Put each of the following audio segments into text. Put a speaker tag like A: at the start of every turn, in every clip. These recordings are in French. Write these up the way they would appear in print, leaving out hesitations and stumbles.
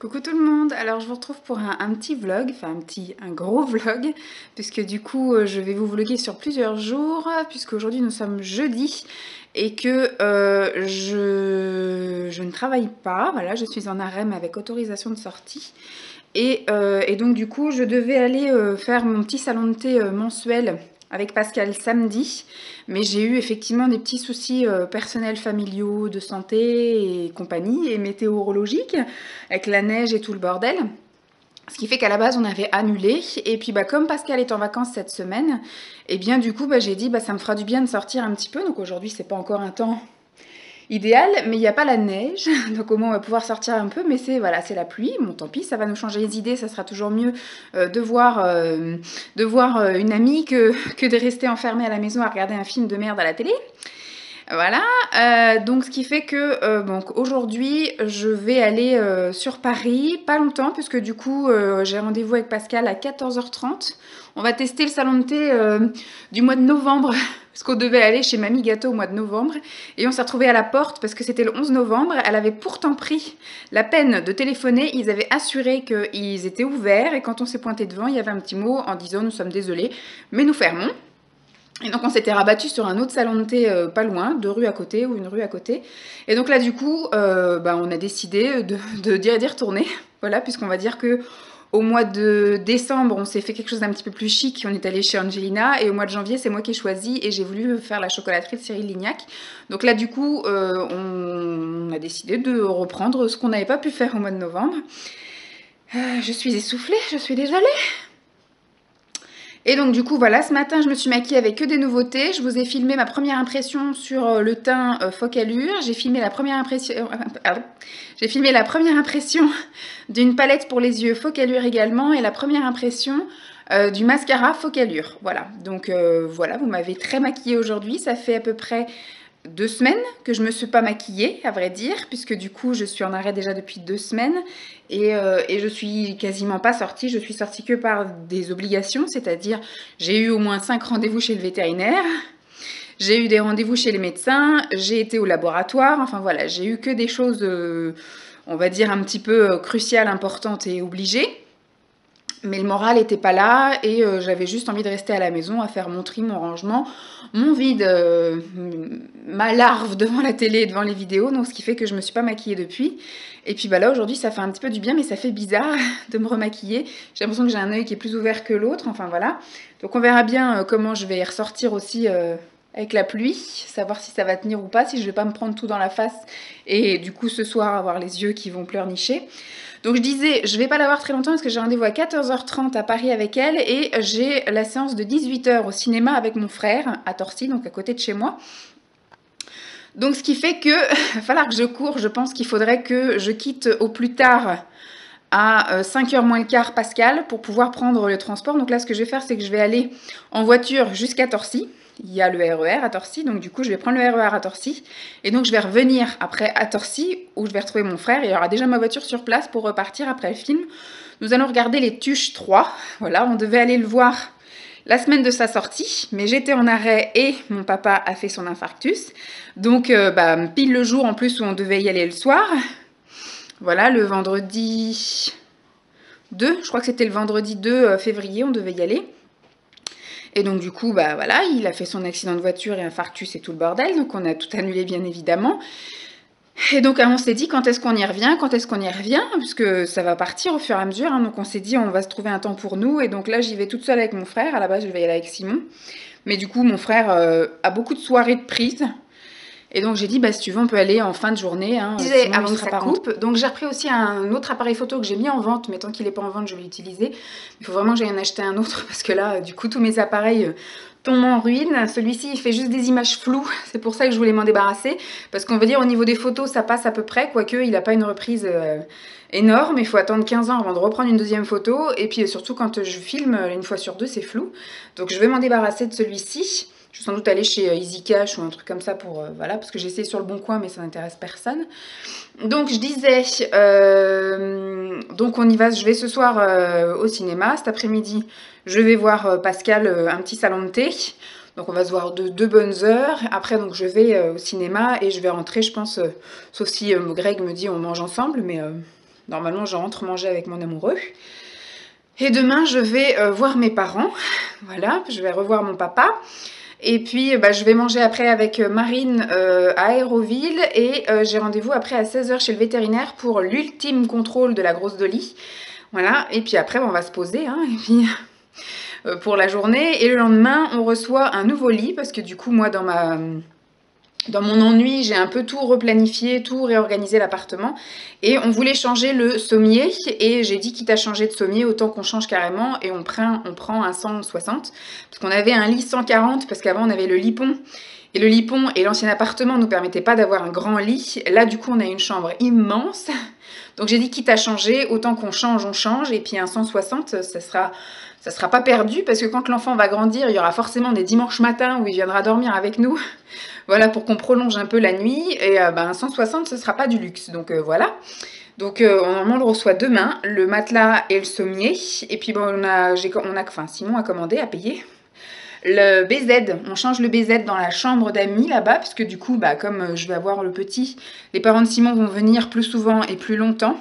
A: Coucou tout le monde, alors je vous retrouve pour un petit vlog, enfin un gros vlog, puisque du coup je vais vous vlogger sur plusieurs jours, puisque aujourd'hui nous sommes jeudi et que je ne travaille pas, voilà, je suis en arrêt mais avec autorisation de sortie. Et donc du coup je devais aller faire mon petit salon de thé mensuel avec Pascal samedi, mais j'ai eu effectivement des petits soucis personnels, familiaux, de santé et compagnie, et météorologiques, avec la neige et tout le bordel. Ce qui fait qu'à la base on avait annulé, et puis comme Pascal est en vacances cette semaine, et bien du coup j'ai dit ça me fera du bien de sortir un petit peu, donc aujourd'hui c'est pas encore un temps idéal, mais il n'y a pas la neige, donc au moins on va pouvoir sortir un peu, mais c'est voilà, c'est la pluie, bon tant pis, ça va nous changer les idées, ça sera toujours mieux de voir une amie que de rester enfermée à la maison à regarder un film de merde à la télé. Voilà, donc ce qui fait que aujourd'hui je vais aller sur Paris, pas longtemps, puisque du coup j'ai rendez-vous avec Pascal à 14h30. On va tester le salon de thé du mois de novembre, parce qu'on devait aller chez Mamie Gâteau au mois de novembre, et on s'est retrouvés à la porte parce que c'était le 11 novembre. Elle avait pourtant pris la peine de téléphoner, ils avaient assuré qu'ils étaient ouverts, et quand on s'est pointé devant, il y avait un petit mot en disant « Nous sommes désolés, mais nous fermons ». Et donc on s'était rabattu sur un autre salon de thé pas loin, 2 rues à côté ou 1 rue à côté. Et donc là du coup, on a décidé d'y retourner. Voilà, puisqu'on va dire que au mois de décembre, on s'est fait quelque chose d'un petit peu plus chic. On est allé chez Angelina. Et au mois de janvier, c'est moi qui ai choisi. Et j'ai voulu faire la chocolaterie de Cyril Lignac. Donc là du coup, on a décidé de reprendre ce qu'on n'avait pas pu faire au mois de novembre. Je suis essoufflée, je suis désolée. Et donc du coup voilà, ce matin je me suis maquillée avec que des nouveautés. Je vous ai filmé ma première impression sur le teint Focallure. J'ai filmé la première impression d'une palette pour les yeux Focallure également, et la première impression du mascara Focallure. Voilà, donc voilà, vous m'avez très maquillée aujourd'hui. Ça fait à peu près 2 semaines que je me suis pas maquillée, à vrai dire, puisque du coup je suis en arrêt déjà depuis 2 semaines, et je suis quasiment pas sortie. Je suis sortie que par des obligations, c'est-à-dire j'ai eu au moins 5 rendez-vous chez le vétérinaire, j'ai eu des rendez-vous chez les médecins, j'ai été au laboratoire, enfin voilà, j'ai eu que des choses, on va dire un petit peu cruciales, importantes et obligées. Mais le moral n'était pas là, et j'avais juste envie de rester à la maison à faire mon tri, mon rangement, mon vide, ma larve devant la télé, devant les vidéos, donc ce qui fait que je me suis pas maquillée depuis. Et puis là aujourd'hui ça fait un petit peu du bien, mais ça fait bizarre de me remaquiller. J'ai l'impression que j'ai un œil qui est plus ouvert que l'autre, enfin voilà. Donc on verra bien comment je vais y ressortir aussi avec la pluie, savoir si ça va tenir ou pas, si je vais pas me prendre tout dans la face et du coup ce soir avoir les yeux qui vont pleurnicher. Donc je disais, je vais pas la voir très longtemps parce que j'ai rendez-vous à 14h30 à Paris avec elle, et j'ai la séance de 18h au cinéma avec mon frère à Torcy, donc à côté de chez moi. Donc ce qui fait que va falloir que je cours. Je pense qu'il faudrait que je quitte au plus tard à 5h moins le quart Pascal pour pouvoir prendre le transport. Donc là ce que je vais faire, c'est que je vais aller en voiture jusqu'à Torcy. Il y a le RER à Torcy, donc du coup je vais prendre le RER à Torcy, et donc je vais revenir après à Torcy où je vais retrouver mon frère, et il y aura déjà ma voiture sur place pour repartir après le film. Nous allons regarder Les Tuches 3, voilà, on devait aller le voir la semaine de sa sortie, mais j'étais en arrêt et mon papa a fait son infarctus, donc pile le jour en plus où on devait y aller le soir. Voilà, le vendredi 2, je crois que c'était le vendredi 2 février, on devait y aller. Et donc du coup, voilà, il a fait son accident de voiture et infarctus et tout le bordel, donc on a tout annulé bien évidemment. Et donc on s'est dit quand est-ce qu'on y revient, puisque ça va partir au fur et à mesure, hein. Donc on s'est dit on va se trouver un temps pour nous, et donc là j'y vais toute seule avec mon frère. À la base je vais y aller avec Simon, mais du coup mon frère a beaucoup de soirées de prise. Et donc j'ai dit, si tu veux, on peut aller en fin de journée. Hein, avant que ça coupe. Donc j'ai repris aussi un autre appareil photo que j'ai mis en vente, mais tant qu'il n'est pas en vente, je vais l'utiliser. Il faut vraiment que j'aille en acheter un autre, parce que là, du coup, tous mes appareils tombent en ruine. Celui-ci, il fait juste des images floues. C'est pour ça que je voulais m'en débarrasser. Parce qu'on va dire, au niveau des photos, ça passe à peu près, quoique il n'a pas une reprise énorme. Il faut attendre 15 ans avant de reprendre une deuxième photo. Et puis surtout, quand je filme, 1 fois sur 2, c'est flou. Donc je vais m'en débarrasser de celui-ci. Je vais sans doute aller chez Easy Cash ou un truc comme ça pour voilà, parce que j'ai essayé sur le Bon Coin, mais ça n'intéresse personne. Donc je disais, donc on y va. Je vais ce soir au cinéma. Cet après-midi, je vais voir Pascal, un petit salon de thé. Donc on va se voir 2 bonnes heures. Après donc je vais au cinéma et je vais rentrer, je pense, sauf si Greg me dit on mange ensemble, mais Normalement, je rentre manger avec mon amoureux. Et demain, je vais voir mes parents. Voilà, je vais revoir mon papa. Et puis, je vais manger après avec Marine à Aéroville. Et j'ai rendez-vous après à 16 h chez le vétérinaire pour l'ultime contrôle de la grosse Dolly. Voilà, et puis après, on va se poser. Hein, et puis, pour la journée. Et le lendemain, on reçoit un nouveau lit. Parce que du coup, moi, dans mon ennui, j'ai un peu tout replanifié, tout réorganisé l'appartement. Et on voulait changer le sommier. Et j'ai dit, quitte à changer de sommier, autant qu'on change carrément. Et on prend un 160. Parce qu'on avait un lit 140, parce qu'avant on avait le lit pont. Et le lit pont et l'ancien appartement ne nous permettaient pas d'avoir un grand lit. Là, du coup, on a une chambre immense. Donc j'ai dit, quitte à changer, autant qu'on change, on change. Et puis un 160, ça sera pas perdu. Parce que quand l'enfant va grandir, il y aura forcément des dimanches matins où il viendra dormir avec nous. Voilà, pour qu'on prolonge un peu la nuit. Et 160, ce sera pas du luxe. Donc voilà. Donc normalement on le reçoit demain, le matelas et le sommier. Et puis Simon a commandé, a payé le BZ. On change le BZ dans la chambre d'amis là-bas, parce que du coup, comme je vais avoir le petit, les parents de Simon vont venir plus souvent et plus longtemps.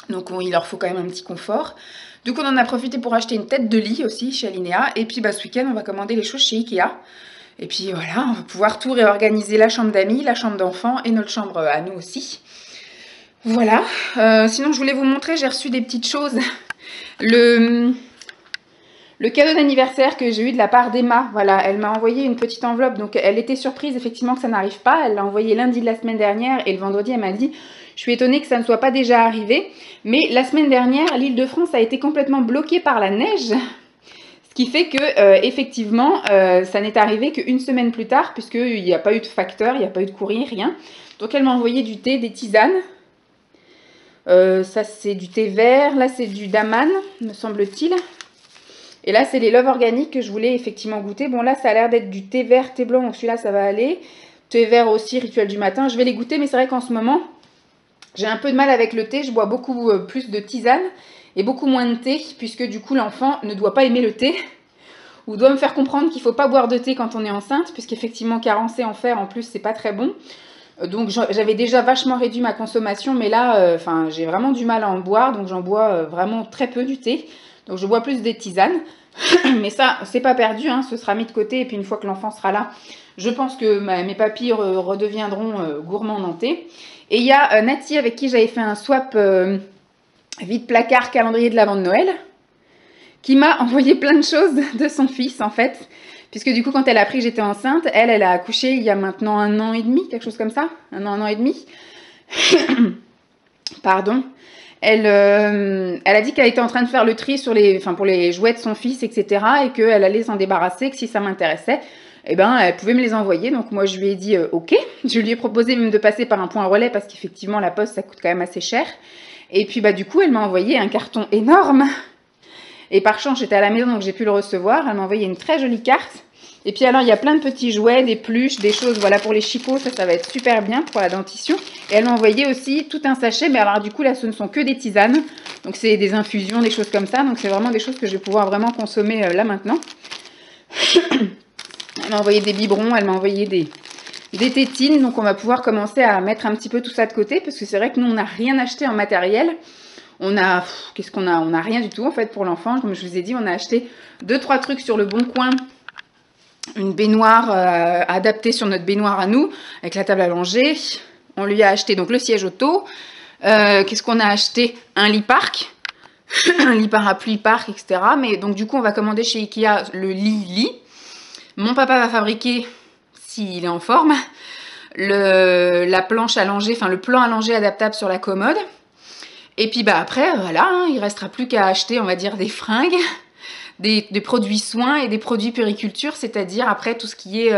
A: Donc il leur faut quand même un petit confort. Donc on en a profité pour acheter une tête de lit aussi chez Alinéa. Et puis ce week-end, on va commander les choses chez Ikea. Et puis voilà, on va pouvoir tout réorganiser, la chambre d'amis, la chambre d'enfants et notre chambre à nous aussi. Voilà. Sinon, je voulais vous montrer, j'ai reçu des petites choses. Le cadeau d'anniversaire que j'ai eu de la part d'Emma, voilà, elle m'a envoyé une petite enveloppe. Donc elle était surprise effectivement que ça n'arrive pas. Elle l'a envoyé lundi de la semaine dernière et le vendredi, elle m'a dit... Je suis étonnée que ça ne soit pas déjà arrivé. Mais la semaine dernière, l'Île-de-France a été complètement bloquée par la neige. Ce qui fait que, effectivement, ça n'est arrivé qu'une semaine plus tard, puisqu'il n'y a pas eu de facteur, il n'y a pas eu de courrier, rien. Donc elle m'a envoyé du thé, des tisanes. Ça, c'est du thé vert. Là, c'est du daman, me semble-t-il. Et là, c'est les Love organiques que je voulais effectivement goûter. Bon, là, ça a l'air d'être du thé vert, thé blanc, donc celui-là, ça va aller. Thé vert aussi, rituel du matin. Je vais les goûter, mais c'est vrai qu'en ce moment... J'ai un peu de mal avec le thé, je bois beaucoup plus de tisane et beaucoup moins de thé, puisque du coup l'enfant ne doit pas aimer le thé, ou doit me faire comprendre qu'il ne faut pas boire de thé quand on est enceinte, puisqu'effectivement carencé en fer en plus c'est pas très bon. Donc j'avais déjà vachement réduit ma consommation, mais là j'ai vraiment du mal à en boire, donc j'en bois vraiment très peu du thé. Donc je bois plus des tisanes, mais ça c'est pas perdu, hein, ce sera mis de côté, et puis une fois que l'enfant sera là, je pense que mes papilles redeviendront gourmands en thé. Et il y a Nati avec qui j'avais fait un swap vide-placard calendrier de l'avant de Noël, qui m'a envoyé plein de choses de son fils en fait. Puisque du coup quand elle a appris que j'étais enceinte, elle a accouché il y a maintenant 1 an et demi, quelque chose comme ça. 1 an et demi. Pardon. Elle a dit qu'elle était en train de faire le tri sur pour les jouets de son fils, etc. Et qu'elle allait s'en débarrasser, que si ça m'intéressait, elle pouvait me les envoyer. Donc moi je lui ai dit ok. Je lui ai proposé même de passer par un point relais parce qu'effectivement la poste ça coûte quand même assez cher. Et puis du coup elle m'a envoyé un carton énorme. Et par chance j'étais à la maison donc j'ai pu le recevoir. Elle m'a envoyé une très jolie carte. Et puis alors il y a plein de petits jouets, des pluches, des choses voilà pour les chipots, ça va être super bien pour la dentition. Et elle m'a envoyé aussi tout un sachet, mais alors du coup là ce ne sont que des tisanes. Donc c'est des infusions, des choses comme ça. Donc c'est vraiment des choses que je vais pouvoir vraiment consommer là maintenant. Elle m'a envoyé des biberons, elle m'a envoyé des tétines. Donc on va pouvoir commencer à mettre un petit peu tout ça de côté. Parce que c'est vrai que nous on n'a rien acheté en matériel. On a, qu'est-ce qu'on a? On n'a rien du tout en fait pour l'enfant. Comme je vous ai dit, on a acheté 2-3 trucs sur le Bon Coin. Une baignoire adaptée sur notre baignoire à nous, avec la table allongée. On lui a acheté donc le siège auto. Qu'est-ce qu'on a acheté? Un lit parc. Un lit parapluie parc, etc. Mais donc du coup on va commander chez Ikea le lit. Mon papa va fabriquer, s'il est en forme, la planche allongée, enfin le plan allongé adaptable sur la commode. Et puis après, voilà, hein, il ne restera plus qu'à acheter, on va dire, des fringues, des produits soins et des produits périculture, c'est-à-dire après tout ce qui est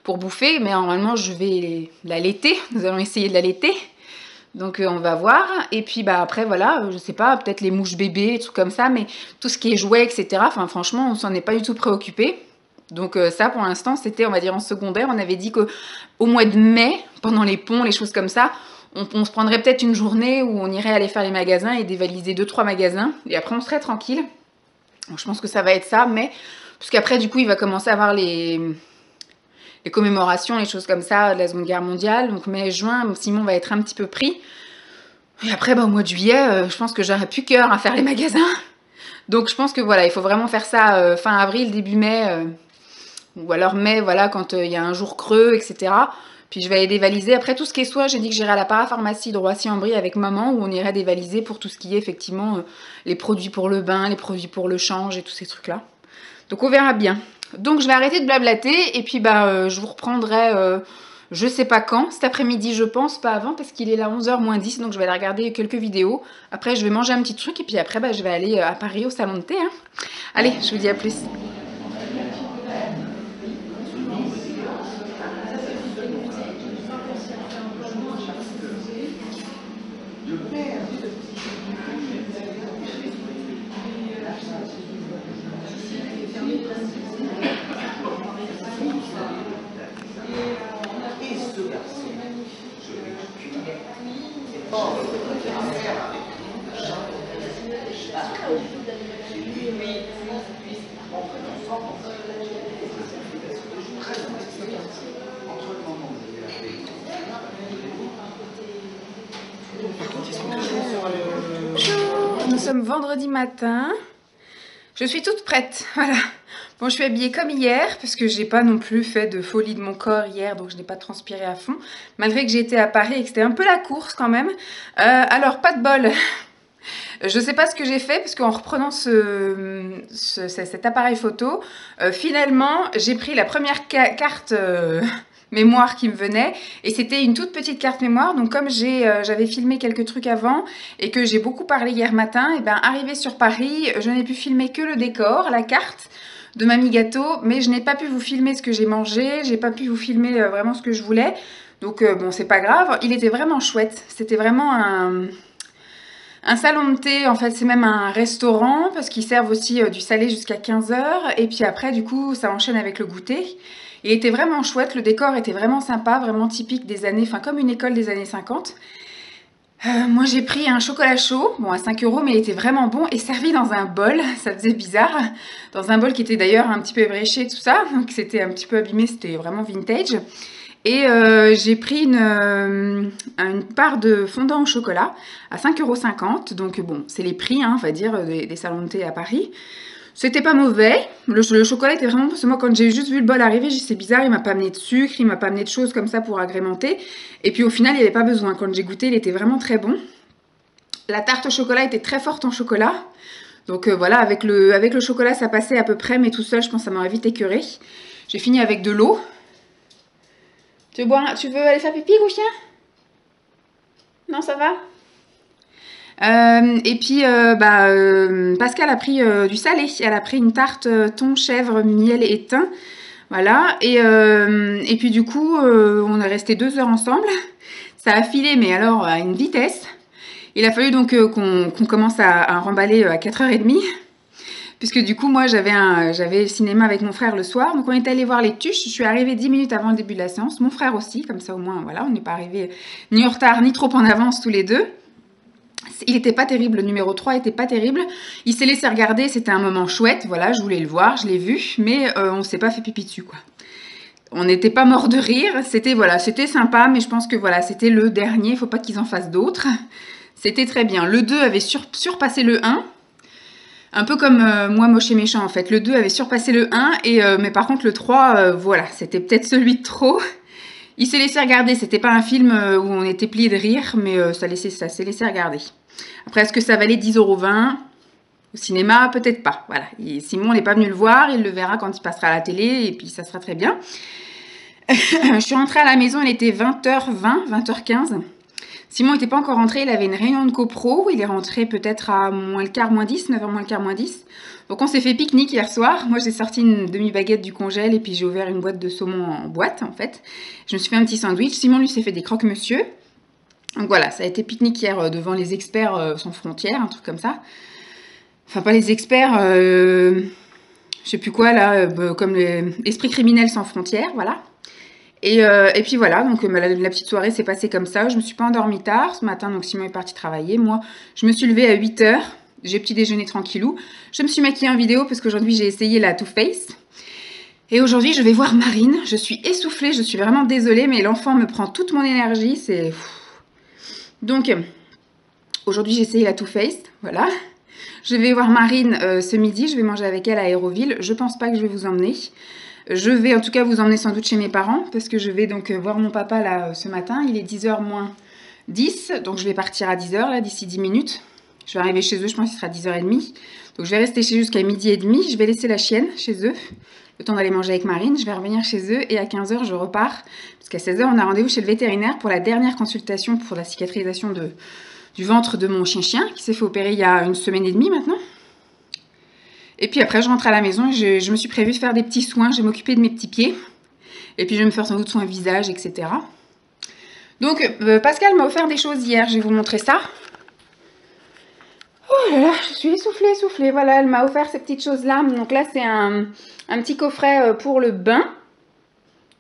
A: pour bouffer. Mais normalement, je vais l'allaiter, nous allons essayer de l'allaiter. Donc on va voir. Et puis après, voilà, je sais pas, peut-être les mouches bébés, tout comme ça, mais tout ce qui est jouets, etc. Enfin franchement, on s'en est pas du tout préoccupé. Donc ça, pour l'instant, c'était, on va dire, en secondaire. On avait dit qu'au mois de mai, pendant les ponts, les choses comme ça, on se prendrait peut-être une journée où on irait aller faire les magasins et dévaliser 2-3 magasins. Et après, on serait tranquille. Donc, je pense que ça va être ça. Mais, parce qu'après, du coup, il va commencer à avoir les commémorations, les choses comme ça de la Seconde Guerre mondiale. Donc mai, juin, Simon va être un petit peu pris. Et après, bah, au mois de juillet, je pense que j'aurai plus cœur à faire les magasins. Donc je pense que voilà, il faut vraiment faire ça fin avril, début mai, ou alors mai, voilà, quand il y a un jour creux, etc. Puis je vais aller dévaliser. Après, tout ce qui est soie, j'ai dit que j'irai à la parapharmacie de Roissy-en-Brie avec maman, où on irait dévaliser pour tout ce qui est effectivement les produits pour le bain, les produits pour le change et tous ces trucs-là. Donc on verra bien. Donc je vais arrêter de blablater et puis bah je vous reprendrai je sais pas quand, cet après-midi je pense, pas avant parce qu'il est là 11h moins 10, donc je vais aller regarder quelques vidéos. Après je vais manger un petit truc et puis après bah, je vais aller à Paris au salon de thé. Hein. Allez, je vous dis à plus. Nous sommes vendredi matin. Je suis toute prête, voilà. Bon, je suis habillée comme hier, parce que j'ai pas non plus fait de folie de mon corps hier, donc je n'ai pas transpiré à fond, malgré que j'ai été à Paris et que c'était un peu la course quand même. Alors, pas de bol. Je sais pas ce que j'ai fait, parce qu'en reprenant cet appareil photo, finalement, j'ai pris la première carte mémoire qui me venait, et c'était une toute petite carte mémoire. Donc comme j'avais filmé quelques trucs avant et que j'ai beaucoup parlé hier matin, et ben arrivé sur Paris, je n'ai pu filmer que le décor, la carte de Mamie Gâteau, mais je n'ai pas pu vous filmer ce que j'ai mangé, j'ai pas pu vous filmer vraiment ce que je voulais. Donc bon, c'est pas grave, il était vraiment chouette, c'était vraiment un salon de thé. En fait c'est même un restaurant parce qu'ils servent aussi du salé jusqu'à 15 h, et puis après du coup ça enchaîne avec le goûter. Il était vraiment chouette, le décor était vraiment sympa, vraiment typique des années, enfin comme une école des années 50. Moi j'ai pris un chocolat chaud, bon à 5 €, mais il était vraiment bon et servi dans un bol, ça faisait bizarre. Dans un bol qui était d'ailleurs un petit peu ébréché, tout ça, donc c'était un petit peu abîmé, c'était vraiment vintage. Et j'ai pris une part de fondant au chocolat à 5,50 €, donc bon, c'est les prix, hein, on va dire, des salons de thé à Paris. C'était pas mauvais, le chocolat était vraiment bon, parce que moi quand j'ai juste vu le bol arriver, j'ai dit c'est bizarre, il m'a pas amené de sucre, il m'a pas amené de choses comme ça pour agrémenter. Et puis au final il n'y avait pas besoin, quand j'ai goûté il était vraiment très bon. La tarte au chocolat était très forte en chocolat, donc voilà, avec le chocolat ça passait à peu près, mais tout seul je pense que ça m'aurait vite écœuré. J'ai fini avec de l'eau. Tu veux aller faire pipi, Gouchien? Non, ça va? Et puis Pascal a pris du salé, elle a pris une tarte thon, chèvre, miel et thym, voilà, et puis du coup on est resté 2 heures ensemble, ça a filé mais alors à une vitesse. Il a fallu donc qu'on commence à remballer à 4h30, puisque du coup moi j'avais le cinéma avec mon frère le soir, donc on est allé voir les Tuches. Je suis arrivée 10 minutes avant le début de la séance, mon frère aussi, comme ça au moins voilà, on n'est pas arrivé ni en retard ni trop en avance tous les deux. Il était pas terrible, le numéro 3 était pas terrible. Il s'est laissé regarder, c'était un moment chouette, voilà, je voulais le voir, je l'ai vu, mais on s'est pas fait pipi dessus, quoi. On n'était pas mort de rire, c'était voilà, c'était sympa, mais je pense que voilà, c'était le dernier, il faut pas qu'ils en fassent d'autres. C'était très bien. Le 2 avait surpassé le 1, un peu comme moi, moche et méchant en fait. Le 2 avait surpassé le 1, mais par contre le 3, voilà, c'était peut-être celui de trop. Il s'est laissé regarder, c'était pas un film où on était plié de rire, mais ça s'est laissé regarder. Après, est-ce que ça valait 10,20 € au cinéma? Peut-être pas, voilà. Simon n'est pas venu le voir, il le verra quand il passera à la télé, et puis ça sera très bien. Je suis rentrée à la maison, il était 20h20, 20h15. Simon n'était pas encore rentré, il avait une réunion de copro, il est rentré peut-être à moins le quart, moins 10, 9h moins le quart, moins 10. Donc on s'est fait pique-nique hier soir. Moi j'ai sorti une demi-baguette du congèle et puis j'ai ouvert une boîte de saumon en boîte en fait. Je me suis fait un petit sandwich. Simon lui s'est fait des croque-monsieur. Donc voilà, ça a été pique-nique hier devant les experts sans frontières, un truc comme ça. Enfin pas les experts, je sais plus quoi là, comme les esprits criminels sans frontières, voilà. Et puis voilà, donc la petite soirée s'est passée comme ça. Je me suis pas endormie tard ce matin, donc Simon est parti travailler. Moi, je me suis levée à 8 h. J'ai petit déjeuner tranquillou. Je me suis maquillée en vidéo parce qu'aujourd'hui j'ai essayé la Too Faced. Et aujourd'hui je vais voir Marine. Je suis essoufflée, je suis vraiment désolée, mais l'enfant me prend toute mon énergie. C'est donc Aujourd'hui, j'ai essayé la Too Faced, voilà. Je vais voir Marine ce midi, je vais manger avec elle à Aéroville. Je pense pas que je vais vous emmener. Je vais en tout cas vous emmener sans doute chez mes parents, parce que je vais donc voir mon papa là ce matin. Il est 10h moins 10, donc je vais partir à 10h là, d'ici 10 minutes. Je vais arriver chez eux, je pense qu'il sera 10h30. Donc je vais rester chez eux jusqu'à midi et demi. Je vais laisser la chienne chez eux, le temps d'aller manger avec Marine. Je vais revenir chez eux et à 15h je repars. Parce qu'à 16h on a rendez-vous chez le vétérinaire pour la dernière consultation pour la cicatrisation du ventre de mon chien qui s'est fait opérer il y a 1 semaine et demie maintenant. Et puis après je rentre à la maison et je me suis prévu de faire des petits soins. Je vais m'occuper de mes petits pieds. Et puis je vais me faire sans doute soin visage, etc. Donc Pascal m'a offert des choses hier. Je vais vous montrer ça. Oh là là, je suis essoufflée. Voilà, elle m'a offert ces petites choses-là. Donc là, c'est un petit coffret pour le bain.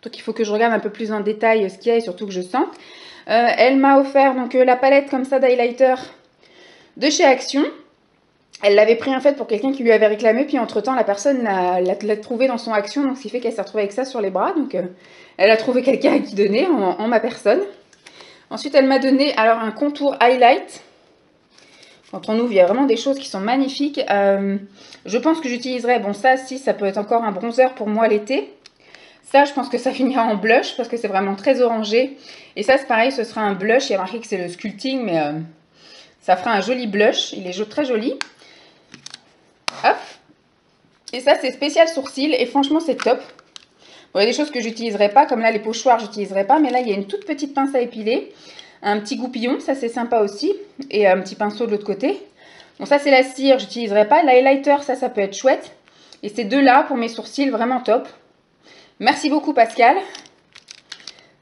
A: Donc il faut que je regarde un peu plus en détail ce qu'il y a et surtout que je sente. Elle m'a offert donc la palette comme ça d'highlighter de chez Action. Elle l'avait pris en fait pour quelqu'un qui lui avait réclamé. Puis entre-temps, la personne l'a trouvé dans son Action. Donc ce qui fait qu'elle s'est retrouvée avec ça sur les bras. Donc elle a trouvé quelqu'un à qui donner en ma personne. Ensuite, elle m'a donné alors un contour highlight. Quand on ouvre, il y a vraiment des choses qui sont magnifiques. Je pense que j'utiliserai, bon ça, si, ça peut être encore un bronzer pour moi l'été. Ça, je pense que ça finira en blush parce que c'est vraiment très orangé. Et ça, c'est pareil, ce sera un blush. Il y a marqué que c'est le sculpting, mais ça fera un joli blush. Il est très joli. Hop. Et ça, c'est spécial sourcil et franchement, c'est top. Bon, il y a des choses que j'utiliserai pas, comme là, les pochoirs, j'utiliserai pas. Mais là, il y a une toute petite pince à épiler. Un petit goupillon, ça c'est sympa aussi. Et un petit pinceau de l'autre côté. Bon, ça c'est la cire, j'utiliserai pas. L'highlighter, ça peut être chouette. Et ces deux-là, pour mes sourcils, vraiment top. Merci beaucoup Pascal.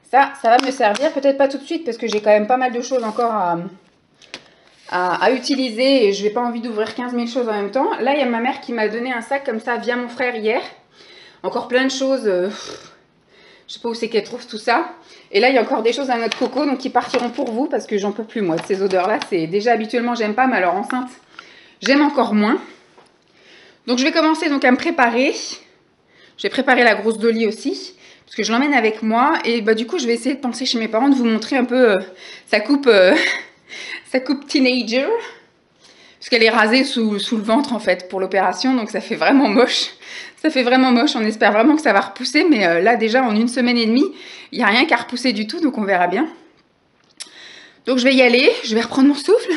A: Ça va me servir. Peut-être pas tout de suite parce que j'ai quand même pas mal de choses encore à utiliser. Et je n'ai pas envie d'ouvrir 15 000 choses en même temps. Là, il y a ma mère qui m'a donné un sac comme ça via mon frère hier. Encore plein de choses. Je sais pas où c'est qu'elle trouve tout ça. Et là, il y a encore des choses à notre coco, donc qui partiront pour vous, parce que j'en peux plus, moi, de ces odeurs-là. C'est déjà, habituellement, j'aime pas, mais alors enceinte, j'aime encore moins. Donc, je vais commencer donc à me préparer. Je vais préparer la grosse Dolly aussi, parce que je l'emmène avec moi. Et bah, du coup, je vais essayer de penser chez mes parents, de vous montrer un peu sa coupe teenager. Parce qu'elle est rasée sous le ventre, en fait, pour l'opération, donc ça fait vraiment moche. Ça fait vraiment moche, on espère vraiment que ça va repousser, mais là déjà en 1 semaine et demie, il n'y a rien qu'à repousser du tout, donc on verra bien. Donc je vais y aller, je vais reprendre mon souffle,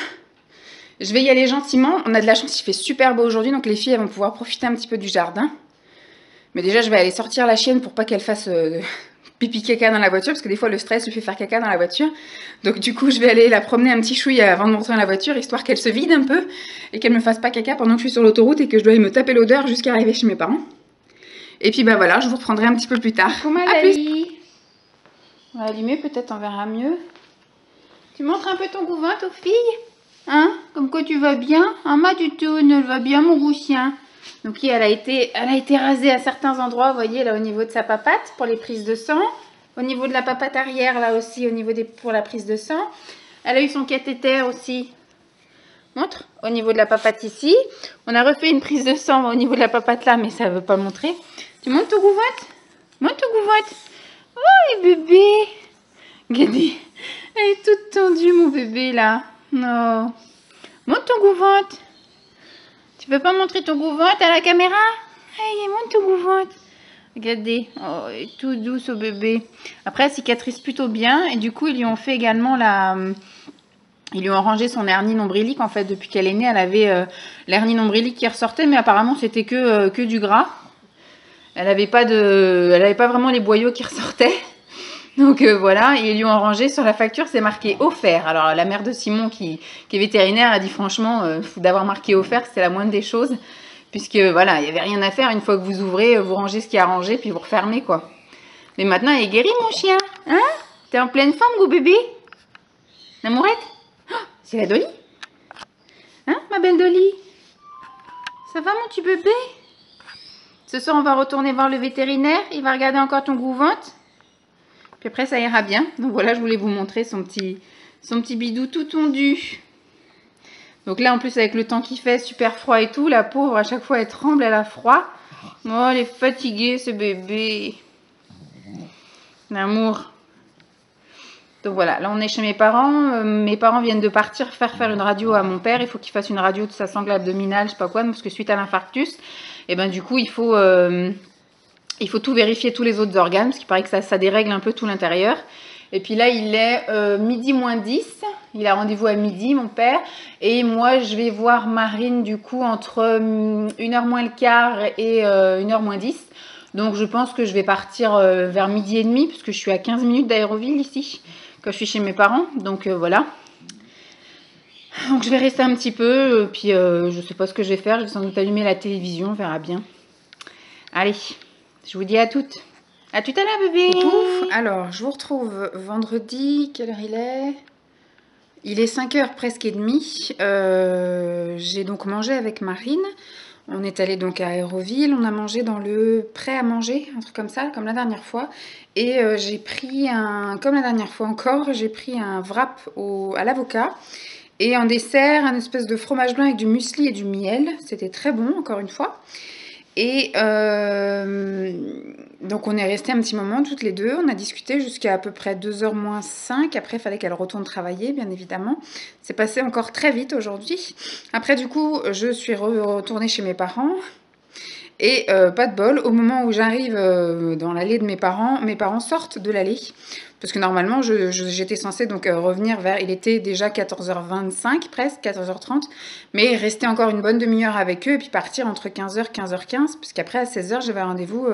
A: je vais y aller gentiment. On a de la chance, il fait super beau aujourd'hui, donc les filles elles vont pouvoir profiter un petit peu du jardin. Mais déjà je vais aller sortir la chienne pour pas qu'elle fasse pipi caca dans la voiture, parce que des fois le stress lui fait faire caca dans la voiture. Donc du coup je vais aller la promener un petit chouille avant de monter dans la voiture, histoire qu'elle se vide un peu et qu'elle me fasse pas caca pendant que je suis sur l'autoroute et que je dois aller me taper l'odeur jusqu'à arriver chez mes parents. Et puis bah voilà, je vous reprendrai un petit peu plus tard. À plus. On va allumer, peut-être on verra mieux. Tu montres un peu ton gouvin aux filles? Hein? Comme quoi tu vas bien? Ah ma du tout, elle va bien mon chien. Donc elle a été rasée à certains endroits, vous voyez, là au niveau de sa papate pour les prises de sang. Au niveau de la papate arrière, là aussi, au niveau pour la prise de sang. Elle a eu son cathéter aussi. Montre. Au niveau de la papate ici. On a refait une prise de sang au niveau de la papate là, mais ça ne veut pas montrer. Tu montes ton gouvotte? Monte ton gouvotte. Oh, les bébés. Regardez. Elle est toute tendue, mon bébé, là. Non. Monte ton gouvotte. Tu veux pas montrer ton gouvotte à la caméra? Allez, monte ton gouvotte. Regardez. Oh, elle est toute douce au bébé. Après, elle cicatrise plutôt bien. Et du coup, ils lui ont fait également ils lui ont rangé son hernie nombrilique. En fait, depuis qu'elle est née, elle avait l'hernie nombrilique qui ressortait. Mais apparemment, c'était que du gras. Elle n'avait pas vraiment les boyaux qui ressortaient. Donc voilà, et ils lui ont rangé sur la facture, c'est marqué offert. Alors la mère de Simon qui est vétérinaire a dit franchement, d'avoir marqué offert, c'était la moindre des choses. Puisque voilà, il n'y avait rien à faire. Une fois que vous ouvrez, vous rangez ce qui est à ranger, puis vous refermez quoi. Mais maintenant, il est guéri mon chien. Hein? T'es en pleine forme, gros bébé? L'amourette? Oh, c'est la Dolly? Hein, ma belle Dolly? Ça va mon petit bébé? Ce soir, on va retourner voir le vétérinaire. Il va regarder encore ton gros-ventre. Puis après, ça ira bien. Donc voilà, je voulais vous montrer son petit bidou tout tondu. Donc là, en plus, avec le temps qu'il fait, super froid et tout, la pauvre, à chaque fois, elle tremble, elle a froid. Oh, elle est fatiguée, ce bébé. L'amour. Donc voilà, là on est chez mes parents. Mes parents viennent de partir faire une radio à mon père. Il faut qu'il fasse une radio de sa sangle abdominale, je sais pas quoi, parce que suite à l'infarctus, et ben du coup il faut tout vérifier, tous les autres organes, parce qu'il paraît que ça dérègle un peu tout l'intérieur. Et puis là, il est midi moins 10. Il a rendez-vous à midi, mon père. Et moi, je vais voir Marine, du coup, entre 1h moins le quart et 1h moins 10. Donc, je pense que je vais partir vers midi et demi, puisque je suis à 15 minutes d'Aéroville, ici, quand je suis chez mes parents. Donc, voilà. Donc, je vais rester un petit peu. Puis, je sais pas ce que je vais faire. Je vais sans doute allumer la télévision. On verra bien. Allez, je vous dis à toutes. À tout à l'heure, bébé. Pouf. Alors, je vous retrouve vendredi. Quelle heure il est? Il est 5h presque et demie. J'ai donc mangé avec Marine. On est allé donc à Aéroville. On a mangé dans le prêt à manger, un truc comme ça, comme la dernière fois. Et j'ai pris comme la dernière fois encore, j'ai pris un wrap à l'avocat. Et en dessert, un espèce de fromage blanc avec du muesli et du miel. C'était très bon, encore une fois. Et donc on est resté un petit moment toutes les deux, on a discuté jusqu'à peu près 2h moins 5, après il fallait qu'elle retourne travailler bien évidemment. C'est passé encore très vite aujourd'hui. Après du coup je suis retournée chez mes parents et pas de bol, au moment où j'arrive dans l'allée de mes parents sortent de l'allée. Parce que normalement, j'étais censée donc revenir il était déjà 14h25 presque, 14h30, mais rester encore une bonne demi-heure avec eux et puis partir entre 15h et 15h15, puisqu'après à 16h, j'avais rendez-vous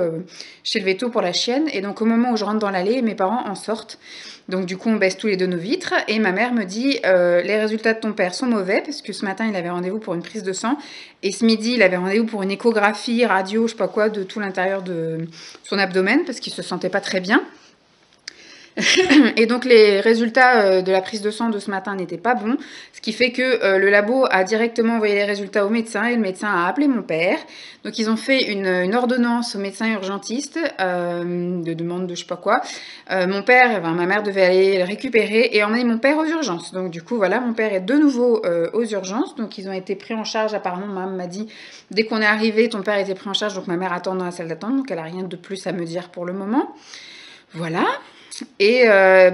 A: chez le veto pour la chienne. Et donc au moment où je rentre dans l'allée, mes parents en sortent. Donc du coup, on baisse tous les deux nos vitres et ma mère me dit les résultats de ton père sont mauvais, parce que ce matin, il avait rendez-vous pour une prise de sang et ce midi, il avait rendez-vous pour une échographie, radio, je sais pas quoi, de tout l'intérieur de son abdomen, parce qu'il se sentait pas très bien. Et donc les résultats de la prise de sang de ce matin n'étaient pas bons, ce qui fait que le labo a directement envoyé les résultats au médecin et le médecin a appelé mon père. Donc ils ont fait une ordonnance au médecin urgentiste de demande de je sais pas quoi. Mon père, ma mère devait aller le récupérer et emmener mon père aux urgences. Donc du coup voilà, mon père est de nouveau aux urgences. Donc ils ont été pris en charge, apparemment ma maman m'a dit dès qu'on est arrivé ton père était pris en charge, donc ma mère attend dans la salle d'attente, donc elle a rien de plus à me dire pour le moment. Voilà. Et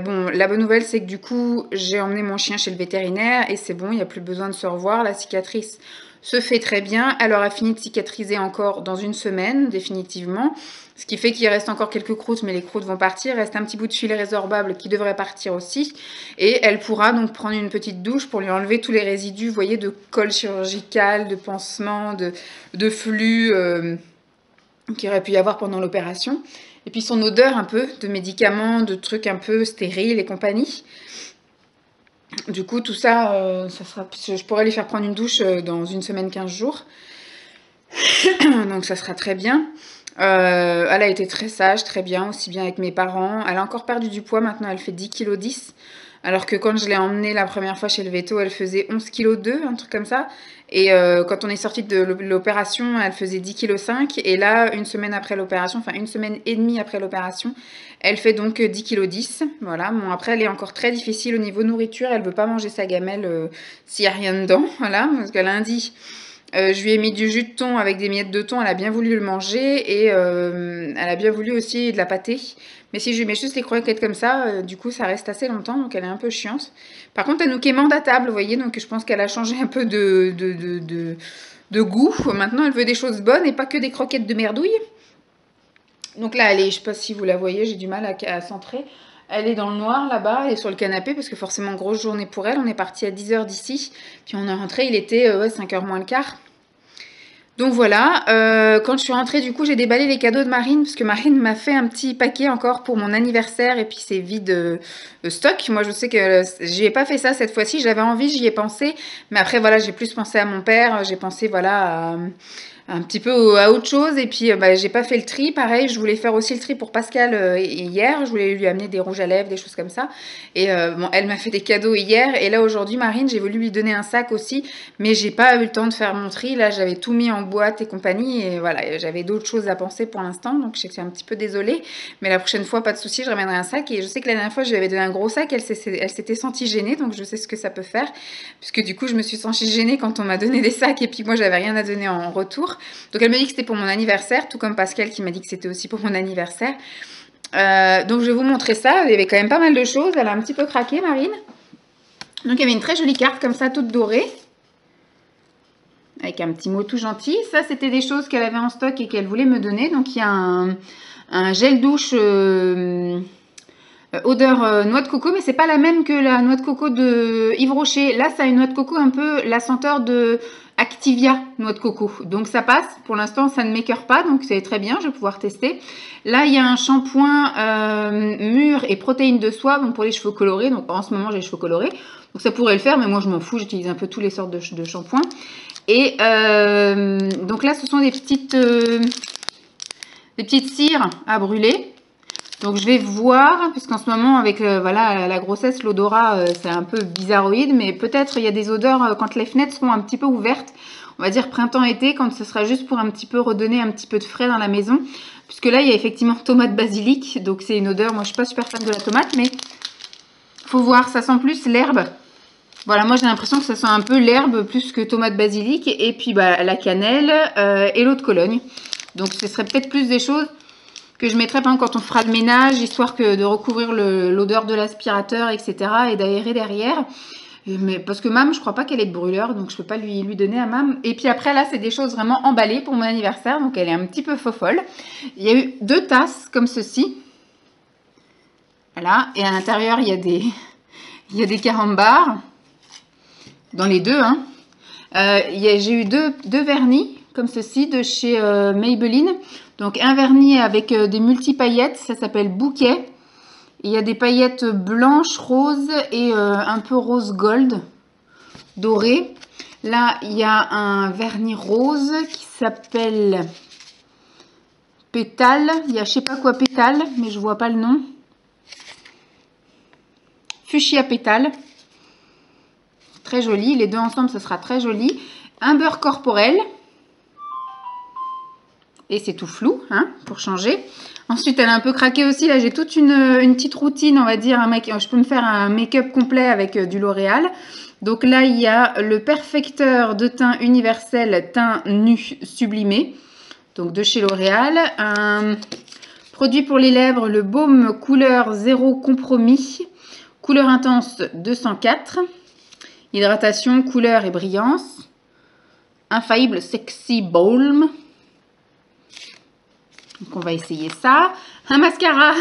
A: bon, la bonne nouvelle, c'est que du coup, j'ai emmené mon chien chez le vétérinaire et c'est bon, il n'y a plus besoin de se revoir. La cicatrice se fait très bien. Elle aura fini de cicatriser encore dans une semaine, définitivement. Ce qui fait qu'il reste encore quelques croûtes, mais les croûtes vont partir. Il reste un petit bout de filet résorbable qui devrait partir aussi. Et elle pourra donc prendre une petite douche pour lui enlever tous les résidus, vous voyez, de colle chirurgicale, de pansement, de flux qu'il aurait pu y avoir pendant l'opération. Et puis son odeur un peu de médicaments, de trucs un peu stériles et compagnie. Du coup, tout ça, je pourrais lui faire prendre une douche dans une semaine, 15 jours. Donc ça sera très bien. Elle a été très sage, très bien, aussi bien avec mes parents. Elle a encore perdu du poids, maintenant elle fait 10,10 kg. Alors que quand je l'ai emmenée la première fois chez le veto, elle faisait 11,2 kg, un truc comme ça. Et quand on est sorti de l'opération, elle faisait 10,5 kg. Et là, une semaine après l'opération, enfin une semaine et demie après l'opération, elle fait donc 10,10 kg. Voilà. Bon, après, elle est encore très difficile au niveau nourriture. Elle ne veut pas manger sa gamelle s'il n'y a rien dedans. Voilà. Parce que lundi, je lui ai mis du jus de thon avec des miettes de thon. Elle a bien voulu le manger. Et elle a bien voulu aussi de la pâtée. Mais si je lui mets juste les croquettes comme ça, du coup, ça reste assez longtemps. Donc, elle est un peu chiante. Par contre, elle nous quémande à table, vous voyez. Donc, je pense qu'elle a changé un peu de goût. Maintenant, elle veut des choses bonnes et pas que des croquettes de merdouille. Donc là, elle est, je sais pas si vous la voyez, j'ai du mal à centrer. Elle est dans le noir là-bas, elle est sur le canapé parce que forcément, grosse journée pour elle. On est parti à 10h d'ici. Puis on est rentré, il était 5h moins le quart. Donc voilà, quand je suis rentrée, du coup, j'ai déballé les cadeaux de Marine, parce que Marine m'a fait un petit paquet encore pour mon anniversaire, et puis c'est vide stock. Moi, je sais que j'y ai pas fait ça cette fois-ci, j'avais envie, j'y ai pensé, mais après, voilà, j'ai plus pensé à mon père, j'ai pensé, voilà, un petit peu à autre chose, et puis j'ai pas fait le tri. Pareil, je voulais faire aussi le tri pour Pascal hier, je voulais lui amener des rouges à lèvres, des choses comme ça, et bon, elle m'a fait des cadeaux hier, et là aujourd'hui Marine, j'ai voulu lui donner un sac aussi, mais j'ai pas eu le temps de faire mon tri. Là, j'avais tout mis en boîte et compagnie, et voilà, j'avais d'autres choses à penser pour l'instant, donc j'étais un petit peu désolée, mais la prochaine fois, pas de souci, je ramènerai un sac. Et je sais que la dernière fois, je lui avais donné un gros sac, elle s'était sentie gênée, donc je sais ce que ça peut faire, puisque du coup, je me suis sentie gênée quand on m'a donné des sacs, et puis moi, j'avais rien à donner en retour. Donc elle me dit que c'était pour mon anniversaire, tout comme Pascal qui m'a dit que c'était aussi pour mon anniversaire. Donc je vais vous montrer ça. Il y avait quand même pas mal de choses. Elle a un petit peu craqué, Marine. Donc il y avait une très jolie carte comme ça, toute dorée. Avec un petit mot tout gentil. Ça, c'était des choses qu'elle avait en stock et qu'elle voulait me donner. Donc il y a un gel douche odeur noix de coco, mais c'est pas la même que la noix de coco de Yves Rocher. Là, ça a une noix de coco un peu la senteur de Activia noix de coco. Donc ça passe. Pour l'instant, ça ne m'écœure pas, donc c'est très bien. Je vais pouvoir tester. Là, il y a un shampoing mûr et protéines de soie, donc pour les cheveux colorés. Donc en ce moment, j'ai les cheveux colorés, donc ça pourrait le faire, mais moi je m'en fous. J'utilise un peu tous les sortes de shampoings. Et donc là, ce sont des petites cires à brûler. Donc je vais voir, puisqu'en ce moment avec voilà, la grossesse, l'odorat c'est un peu bizarroïde, mais peut-être il y a des odeurs quand les fenêtres seront un petit peu ouvertes, on va dire printemps-été, quand ce sera juste pour un petit peu redonner un petit peu de frais dans la maison. Puisque là il y a effectivement tomate basilic, donc c'est une odeur, moi je suis pas super fan de la tomate, mais faut voir, ça sent plus l'herbe. Voilà, moi j'ai l'impression que ça sent un peu l'herbe plus que tomate basilic, et puis bah, la cannelle et l'eau de Cologne. Donc ce serait peut-être plus des choses que je mettrai quand on fera le ménage, histoire que de recouvrir l'odeur de l'aspirateur, etc. et d'aérer derrière. Mais, parce que Mam, je crois pas qu'elle ait de brûleur, donc je peux pas lui donner à Mam. Et puis après, là, c'est des choses vraiment emballées pour mon anniversaire, donc elle est un petit peu fofolle. Il y a eu 2 tasses comme ceci. Voilà, et à l'intérieur, il y a des carambars. Dans les deux, hein. J'ai eu deux vernis comme ceci de chez Maybelline. Donc un vernis avec des multi-paillettes, ça s'appelle Bouquet. Il y a des paillettes blanches, roses et un peu rose gold, doré. Là, il y a un vernis rose qui s'appelle Pétale. Il y a je sais pas quoi Pétale, mais je vois pas le nom. Fuchsia Pétale. Très joli. Les deux ensemble, ce sera très joli. Un beurre corporel. Et c'est tout flou, hein, pour changer. Ensuite, elle a un peu craqué aussi. Là, j'ai toute une petite routine, on va dire. Je peux me faire un make-up complet avec du L'Oréal. Donc là, il y a le perfecteur de teint universel teint nu sublimé. Donc de chez L'Oréal. Un produit pour les lèvres, le baume couleur zéro compromis. Couleur intense 204. Hydratation, couleur et brillance. Infaillible Sexy Balm. Donc on va essayer ça. Un mascara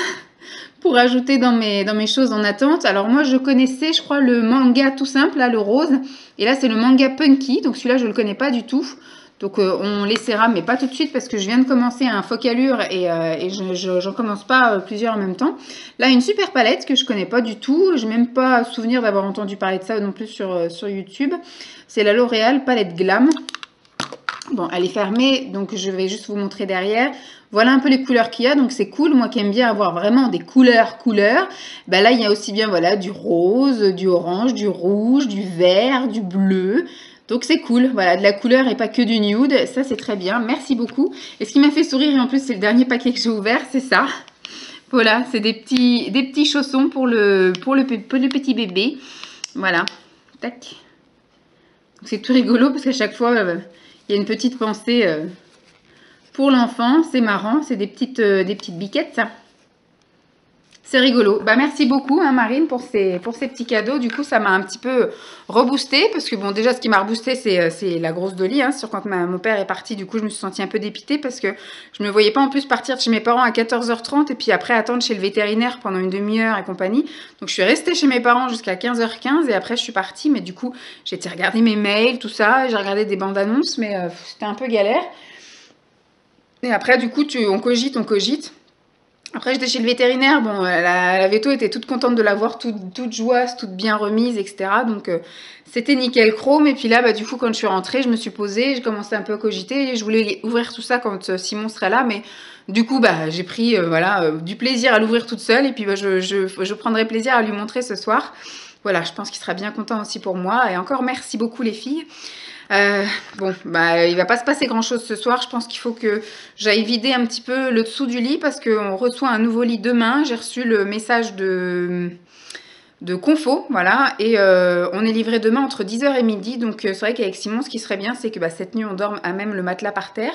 A: pour ajouter dans mes choses en attente. Alors moi je connaissais, je crois, le manga tout simple, là le rose. Et là c'est le manga Punky. Donc celui-là je ne le connais pas du tout. Donc on l'essaiera, mais pas tout de suite parce que je viens de commencer un Focalure et j'en commence pas plusieurs en même temps. Là une super palette que je connais pas du tout. Je n'ai même pas souvenir d'avoir entendu parler de ça non plus sur YouTube. C'est la L'Oréal Palette Glam. Bon, elle est fermée, donc je vais juste vous montrer derrière. Voilà un peu les couleurs qu'il y a, donc c'est cool. Moi qui aime bien avoir vraiment des couleurs. Ben là, il y a aussi bien voilà, du rose, du orange, du rouge, du vert, du bleu. Donc c'est cool, voilà, de la couleur et pas que du nude. Ça, c'est très bien, merci beaucoup. Et ce qui m'a fait sourire, et en plus, c'est le dernier paquet que j'ai ouvert, c'est ça. Voilà, c'est des petits chaussons pour le petit bébé. Voilà, tac. C'est tout rigolo parce qu'à chaque fois... il y a une petite pensée pour l'enfant, c'est marrant, c'est des petites biquettes, ça. C'est rigolo. Bah, merci beaucoup, hein, Marine, pour ces petits cadeaux. Du coup, ça m'a un petit peu reboosté parce que, bon, déjà, ce qui m'a reboosté, c'est la grosse Dolly. Hein, sur quand mon père est parti, du coup, je me suis sentie un peu dépitée parce que je ne me voyais pas en plus partir de chez mes parents à 14h30 et puis après attendre chez le vétérinaire pendant une demi-heure et compagnie. Donc, je suis restée chez mes parents jusqu'à 15h15 et après, je suis partie. Mais du coup, j'ai été regarder mes mails, tout ça. J'ai regardé des bandes annonces, mais c'était un peu galère. Et après, du coup, on cogite. Après, j'étais chez le vétérinaire. Bon, la véto était toute contente de l'avoir, toute joyeuse, toute bien remise, etc. Donc, c'était nickel chrome. Et puis là, bah, du coup, quand je suis rentrée, je me suis posée. J'ai commencé un peu à cogiter. Et je voulais ouvrir tout ça quand Simon serait là. Mais du coup, bah, j'ai pris voilà, du plaisir à l'ouvrir toute seule. Et puis, bah, je prendrai plaisir à lui montrer ce soir. Voilà, je pense qu'il sera bien content aussi pour moi. Et encore, merci beaucoup les filles. Bon, bah, il va pas se passer grand chose ce soir. Je pense qu'il faut que j'aille vider un petit peu le dessous du lit parce qu'on reçoit un nouveau lit demain. J'ai reçu le message de Confo, voilà, et on est livré demain entre 10h et midi. Donc c'est vrai qu'avec Simon, ce qui serait bien, c'est que bah, cette nuit on dorme à même le matelas par terre.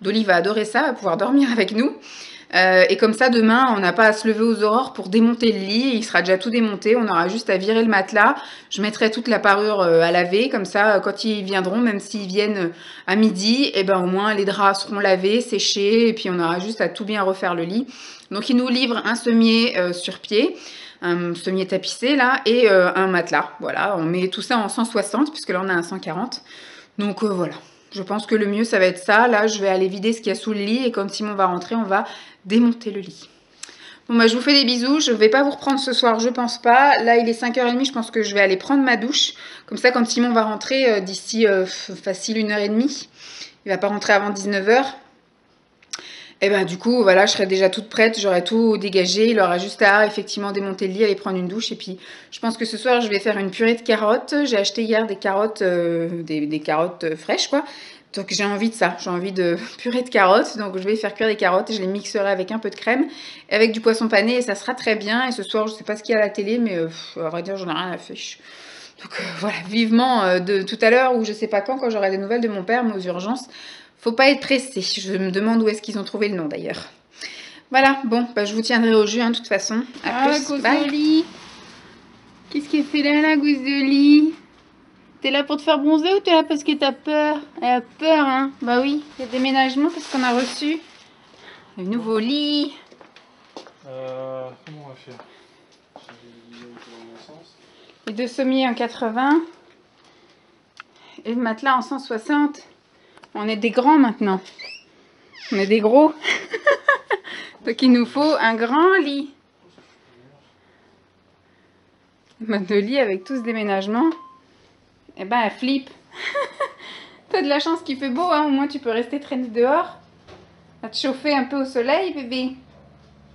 A: Dolly va adorer ça, va pouvoir dormir avec nous. Et comme ça, demain, on n'a pas à se lever aux aurores pour démonter le lit. Il sera déjà tout démonté. On aura juste à virer le matelas. Je mettrai toute la parure à laver. Comme ça, quand ils viendront, même s'ils viennent à midi, et ben au moins les draps seront lavés, séchés. Et puis on aura juste à tout bien refaire le lit. Donc ils nous livrent un sommier sur pied, un sommier tapissé là, et un matelas. Voilà, on met tout ça en 160 puisque là on a un 140. Donc voilà. Je pense que le mieux, ça va être ça. Là, je vais aller vider ce qu'il y a sous le lit. Et quand Simon va rentrer, on va démonter le lit. Bon, bah, je vous fais des bisous. Je ne vais pas vous reprendre ce soir, je pense pas. Là, il est 5h30. Je pense que je vais aller prendre ma douche. Comme ça, quand Simon va rentrer, d'ici facile 1h30, il va pas rentrer avant 19h. Et ben du coup, voilà, je serai déjà toute prête, j'aurai tout dégagé. Il aura juste à effectivement démonter le lit, aller prendre une douche. Et puis, je pense que ce soir, je vais faire une purée de carottes. J'ai acheté hier des carottes, des carottes fraîches, quoi. Donc, j'ai envie de ça. J'ai envie de purée de carottes. Donc, je vais faire cuire des carottes et je les mixerai avec un peu de crème et avec du poisson pané. Et ça sera très bien. Et ce soir, je sais pas ce qu'il y a à la télé, mais à vrai dire, j'en ai rien à faire. Donc, voilà, vivement de tout à l'heure ou je sais pas quand j'aurai des nouvelles de mon père, mais aux urgences. Faut pas être pressé. Je me demande où est-ce qu'ils ont trouvé le nom d'ailleurs. Voilà, bon, bah, je vous tiendrai au jus, hein, de toute façon. À plus.
B: La gousse de lit. Qu'est-ce qu'elle fait là, la gousse de lit? T'es là pour te faire bronzer ou t'es là parce que t'as peur? Elle a peur, hein? Bah oui, il y a déménagement parce qu'on a reçu le nouveau lit.
C: Comment on va faire?
A: Les deux sommiers en 80 et le matelas en 160. On est des grands maintenant. On est des gros. Donc il nous faut un grand lit. Notre lit avec tout ce déménagement. Eh ben elle flippe. T'as de la chance qu'il fait beau, hein. Au moins tu peux rester traîner dehors. Va te chauffer un peu au soleil, bébé.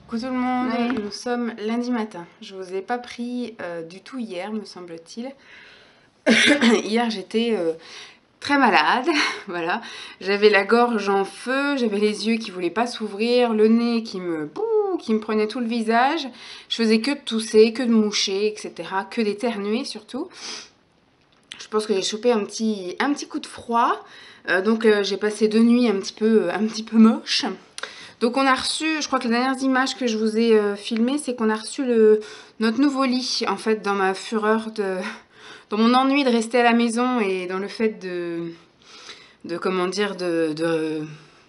A: Coucou tout le monde, oui. Nous sommes lundi matin. Je vous ai pas pris du tout hier, me semble-t-il. Hier j'étais... très malade, voilà. J'avais la gorge en feu, j'avais les yeux qui voulaient pas s'ouvrir, le nez qui me prenait tout le visage. Je faisais que de tousser, que de moucher, etc. Que d'éternuer surtout. Je pense que j'ai chopé un petit coup de froid. Donc j'ai passé 2 nuits un petit peu moches. Donc on a reçu, je crois que les dernières images que je vous ai filmées, c'est qu'on a reçu notre nouveau lit. En fait, dans ma fureur dans mon ennui de rester à la maison et dans le fait de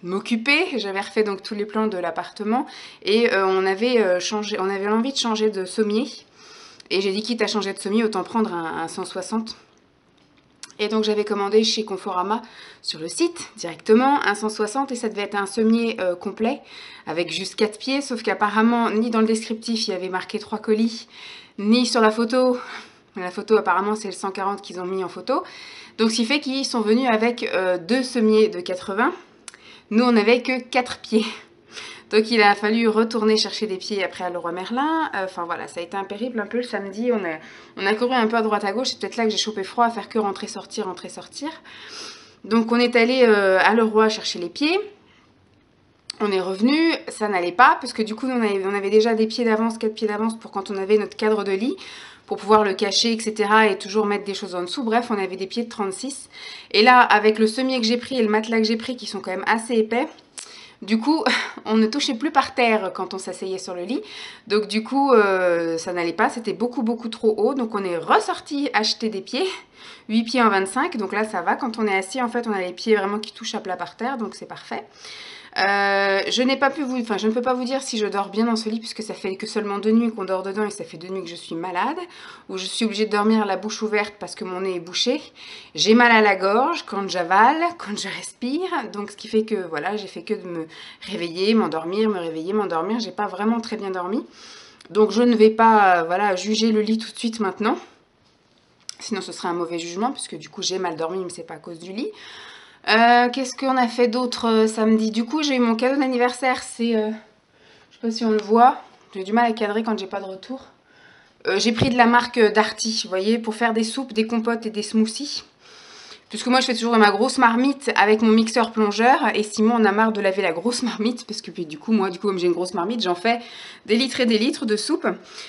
A: m'occuper, j'avais refait donc tous les plans de l'appartement et on avait envie de changer de sommier. Et j'ai dit quitte à changer de sommier, autant prendre un 160. Et donc j'avais commandé chez Conforama sur le site directement un 160 et ça devait être un sommier complet avec juste 4 pieds, sauf qu'apparemment ni dans le descriptif il y avait marqué 3 colis, ni sur la photo. La photo, apparemment, c'est le 140 qu'ils ont mis en photo. Donc, ce qui fait qu'ils sont venus avec 2 sommiers de 80. Nous, on n'avait que 4 pieds. Donc, il a fallu retourner chercher des pieds après à Leroy Merlin. Enfin, voilà, ça a été un périple un peu le samedi. On a couru un peu à droite à gauche. C'est peut-être là que j'ai chopé froid à faire que rentrer, sortir, rentrer, sortir. Donc, on est allé à Leroy chercher les pieds. On est revenu, ça n'allait pas, parce que du coup, on avait déjà des pieds d'avance, 4 pieds d'avance pour quand on avait notre cadre de lit, pour pouvoir le cacher, etc. et toujours mettre des choses en dessous. Bref, on avait des pieds de 36. Et là, avec le sommier que j'ai pris et le matelas que j'ai pris, qui sont quand même assez épais, du coup, on ne touchait plus par terre quand on s'asseyait sur le lit. Donc du coup, ça n'allait pas, c'était beaucoup trop haut. Donc on est ressorti acheter des pieds, 8 pieds en 25. Donc là, ça va. Quand on est assis, en fait, on a les pieds vraiment qui touchent à plat par terre, donc c'est parfait. Je ne peux pas vous dire si je dors bien dans ce lit puisque ça fait que seulement 2 nuits qu'on dort dedans et ça fait 2 nuits que je suis malade, ou je suis obligée de dormir la bouche ouverte parce que mon nez est bouché. J'ai mal à la gorge quand j'avale, quand je respire, donc ce qui fait que voilà, j'ai fait que de me réveiller, m'endormir, me réveiller, m'endormir. J'ai pas vraiment très bien dormi, donc je ne vais pas voilà, juger le lit tout de suite maintenant, sinon ce serait un mauvais jugement puisque du coup j'ai mal dormi mais c'est pas à cause du lit. Qu'est-ce qu'on a fait d'autre samedi? Du coup, j'ai eu mon cadeau d'anniversaire. C'est, je sais pas si on le voit. J'ai du mal à cadrer quand j'ai pas de retour. J'ai pris de la marque Darty, vous voyez, pour faire des soupes, des compotes et des smoothies. Puisque moi, je fais toujours dans ma grosse marmite avec mon mixeur plongeur. Et Simon en a marre de laver la grosse marmite. Parce que puis, du coup, comme j'ai une grosse marmite, j'en fais des litres et des litres de soupe.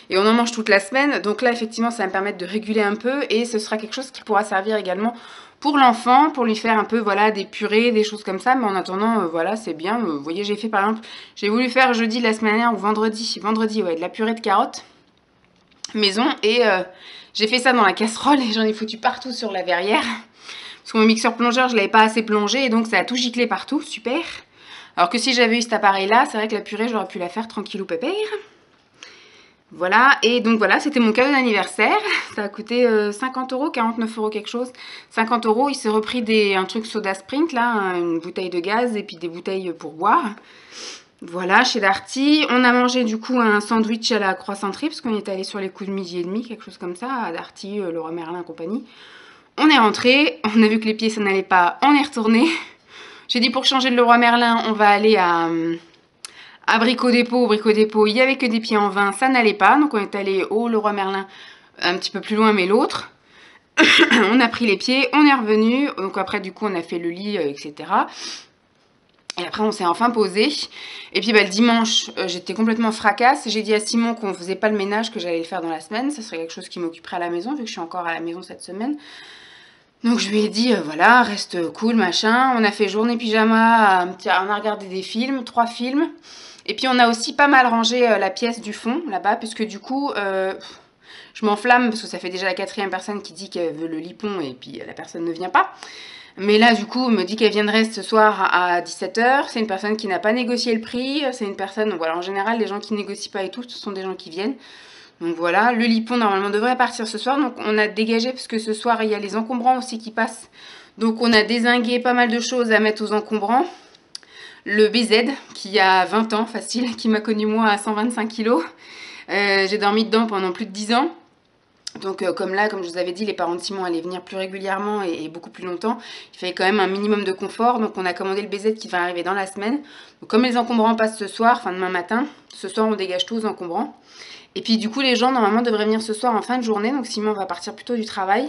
A: Et on en mange toute la semaine. Donc là, effectivement, ça va me permettre de réguler un peu. Et ce sera quelque chose qui pourra servir également pour l'enfant, pour lui faire un peu voilà des purées, des choses comme ça. Mais en attendant, voilà, c'est bien. Vous voyez, j'ai fait par exemple, j'ai voulu faire jeudi de la semaine dernière ou vendredi, ouais, de la purée de carottes maison. Et j'ai fait ça dans la casserole et j'en ai foutu partout sur la verrière. Parce que mon mixeur plongeur, je l'avais pas assez plongé et donc ça a tout giclé partout, super. Alors que si j'avais eu cet appareil-là, c'est vrai que la purée, j'aurais pu la faire tranquillou pépère. Voilà, et donc voilà, c'était mon cadeau d'anniversaire. Ça a coûté 50 €, 49 € quelque chose. 50 €, il s'est repris un truc Soda Sprint, là, une bouteille de gaz et puis des bouteilles pour boire. Voilà, chez Darty. On a mangé du coup un sandwich à la croissanterie, parce qu'on est allé sur les coups de 12h30, quelque chose comme ça, à Darty, Leroy Merlin et compagnie. On est rentré, on a vu que les pieds ça n'allait pas, on est retourné. J'ai dit pour changer de Leroy Merlin, on va aller à Brico Dépôt. Au Brico Dépôt, il n'y avait que des pieds en vin, ça n'allait pas. Donc on est allé au Leroy Merlin, un petit peu plus loin, mais l'autre. On a pris les pieds, on est revenu. Donc après, du coup, on a fait le lit, etc. Et après, on s'est enfin posé. Et puis, bah, le dimanche, j'étais complètement fracasse. J'ai dit à Simon qu'on ne faisait pas le ménage, que j'allais le faire dans la semaine. Ça serait quelque chose qui m'occuperait à la maison, vu que je suis encore à la maison cette semaine. Donc, je lui ai dit, voilà, reste cool, machin. On a fait journée pyjama. On a regardé des films, 3 films. Et puis, on a aussi pas mal rangé la pièce du fond, là-bas, puisque du coup... je m'enflamme, parce que ça fait déjà la 4e personne qui dit qu'elle veut le lipon, et puis la personne ne vient pas. Mais là, du coup, me dit qu'elle viendrait ce soir à 17 h. C'est une personne qui n'a pas négocié le prix. C'est une personne... Donc voilà, en général, les gens qui négocient pas et tout, ce sont des gens qui viennent. Donc voilà, le lipon, normalement, devrait partir ce soir. Donc on a dégagé, parce que ce soir, il y a les encombrants aussi qui passent. Donc on a dézingué pas mal de choses à mettre aux encombrants. Le BZ, qui a 20 ans, facile, qui m'a connu moi à 125 kg. J'ai dormi dedans pendant plus de 10 ans. Donc comme là, comme je vous avais dit, les parents de Simon allaient venir plus régulièrement et beaucoup plus longtemps. Il fallait quand même un minimum de confort. Donc on a commandé le BZ qui va arriver dans la semaine. Donc comme les encombrants passent ce soir, enfin demain matin, ce soir on dégage tous les encombrants. Et puis du coup les gens normalement devraient venir ce soir en fin de journée. Donc Simon va partir plutôt du travail.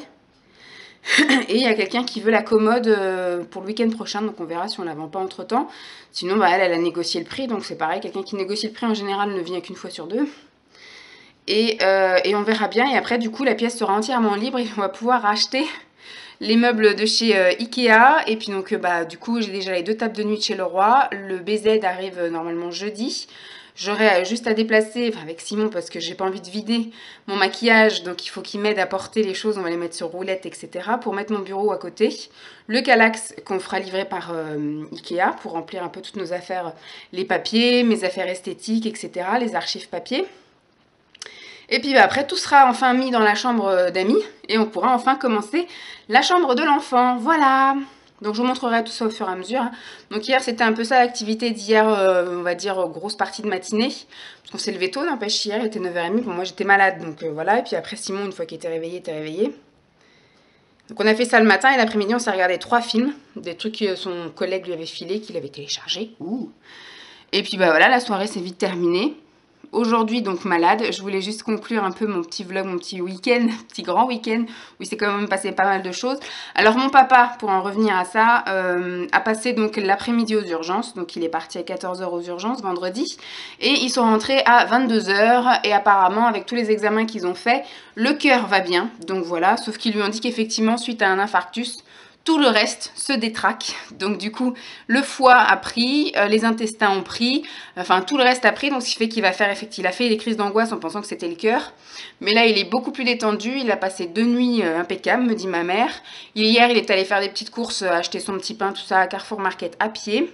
A: Et il y a quelqu'un qui veut la commode pour le week-end prochain. Donc on verra si on la vend pas entre temps. Sinon bah, elle a négocié le prix. Donc c'est pareil, quelqu'un qui négocie le prix en général ne vient qu'une fois sur 2. Et on verra bien. Et après, du coup, la pièce sera entièrement libre et on va pouvoir racheter les meubles de chez Ikea. Et puis donc, bah, du coup, j'ai déjà les 2 tables de nuit de chez Leroy. Le BZ arrive normalement jeudi. J'aurai juste à déplacer, enfin avec Simon, parce que j'ai pas envie de vider mon maquillage. Donc il faut qu'il m'aide à porter les choses. On va les mettre sur roulette, etc. pour mettre mon bureau à côté. Le Kallax qu'on fera livrer par Ikea pour remplir un peu toutes nos affaires. Les papiers, mes affaires esthétiques, etc. Les archives papier. Et puis bah, après, tout sera enfin mis dans la chambre d'amis et on pourra enfin commencer la chambre de l'enfant. Voilà. Donc je vous montrerai tout ça au fur et à mesure. Hein. Donc hier, c'était un peu ça l'activité d'hier, on va dire grosse partie de matinée. Parce qu'on s'est levé tôt, n'empêche, hier, il était 9h30. Bon, moi, j'étais malade, donc voilà. Et puis après, Simon, une fois qu'il était réveillé, était réveillé. Donc on a fait ça le matin et l'après-midi, on s'est regardé 3 films. Des trucs que son collègue lui avait filé, qu'il avait téléchargé. Ouh. Et puis bah voilà, la soirée s'est vite terminée. Aujourd'hui donc malade, je voulais juste conclure un peu mon petit vlog, mon petit week-end, petit grand week-end où il s'est quand même passé pas mal de choses. Alors mon papa, pour en revenir à ça, a passé donc l'après-midi aux urgences, donc il est parti à 14 h aux urgences vendredi et ils sont rentrés à 22 h et apparemment avec tous les examens qu'ils ont fait, le cœur va bien, donc voilà, sauf qu'ils lui ont dit qu'effectivement suite à un infarctus, tout le reste se détraque, donc du coup le foie a pris, les intestins ont pris, enfin tout le reste a pris, donc ce qui fait qu'il va faire il a fait des crises d'angoisse en pensant que c'était le cœur, mais là il est beaucoup plus détendu, il a passé 2 nuits impeccables, me dit ma mère. Hier il est allé faire des petites courses, acheter son petit pain, tout ça à Carrefour Market à pied.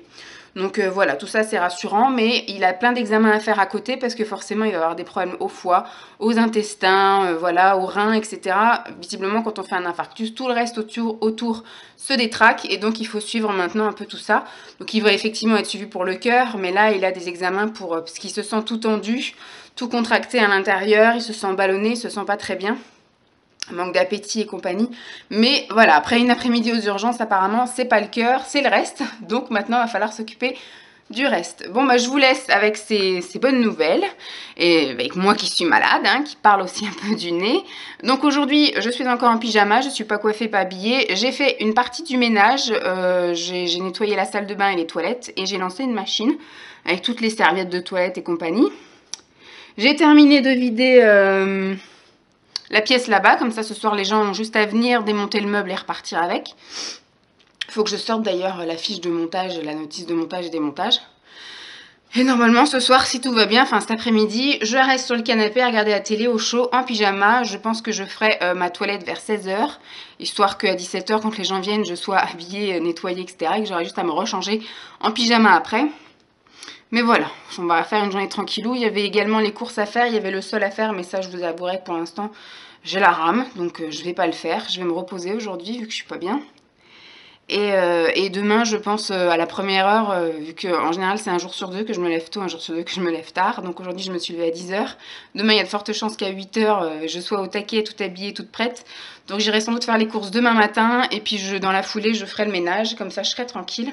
A: Donc voilà, tout ça c'est rassurant, mais il a plein d'examens à faire à côté parce que forcément il va avoir des problèmes au foie, aux intestins, voilà, aux reins, etc. Visiblement quand on fait un infarctus, tout le reste autour se détraque et donc il faut suivre maintenant un peu tout ça. Donc il va effectivement être suivi pour le cœur, mais là il a des examens parce qu'il se sent tout tendu, tout contracté à l'intérieur, il se sent ballonné, il se sent pas très bien. Manque d'appétit et compagnie, mais voilà, après une après-midi aux urgences apparemment c'est pas le cœur, c'est le reste, donc maintenant il va falloir s'occuper du reste. Bon bah je vous laisse avec ces bonnes nouvelles, et avec moi qui suis malade, hein, qui parle aussi un peu du nez. Donc aujourd'hui je suis encore en pyjama, je suis pas coiffée, pas habillée, j'ai fait une partie du ménage, j'ai nettoyé la salle de bain et les toilettes, et j'ai lancé une machine avec toutes les serviettes de toilette et compagnie. J'ai terminé de vider... la pièce là-bas. Comme ça, ce soir, les gens ont juste à venir démonter le meuble et repartir avec. Il faut que je sorte d'ailleurs la fiche de montage, la notice de montage et démontage. Et normalement, ce soir, si tout va bien, enfin cet après-midi, je reste sur le canapé à regarder la télé au chaud, en pyjama. Je pense que je ferai ma toilette vers 16 h, histoire qu'à 17 h, quand les gens viennent, je sois habillée, nettoyée, etc. Et que j'aurai juste à me rechanger en pyjama après. Mais voilà, on va faire une journée tranquillou. Il y avait également les courses à faire, il y avait le sol à faire, mais ça, je vous avouerai que pour l'instant, j'ai la rame. Donc, je vais pas le faire. Je vais me reposer aujourd'hui, vu que je suis pas bien. Et demain, je pense à la première heure, vu qu'en général, c'est un jour sur deux que je me lève tôt, un jour sur deux que je me lève tard. Donc aujourd'hui, je me suis levée à 10 h. Demain, il y a de fortes chances qu'à 8 h, je sois au taquet, toute habillée, toute prête. Donc j'irai sans doute faire les courses demain matin. Et puis dans la foulée, je ferai le ménage. Comme ça, je serai tranquille.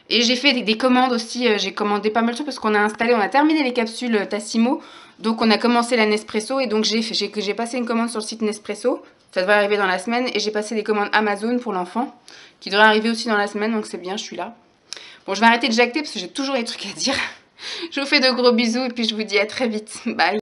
A: Et j'ai fait des commandes aussi. J'ai commandé pas mal de choses parce qu'on a installé, on a terminé les capsules Tassimo. Donc on a commencé la Nespresso. Et donc j'ai passé une commande sur le site Nespresso. Ça devrait arriver dans la semaine. Et j'ai passé des commandes Amazon pour l'enfant, qui devrait arriver aussi dans la semaine, donc c'est bien, je suis là. Bon, je vais arrêter de jacter parce que j'ai toujours des trucs à dire. Je vous fais de gros bisous et puis je vous dis à très vite. Bye.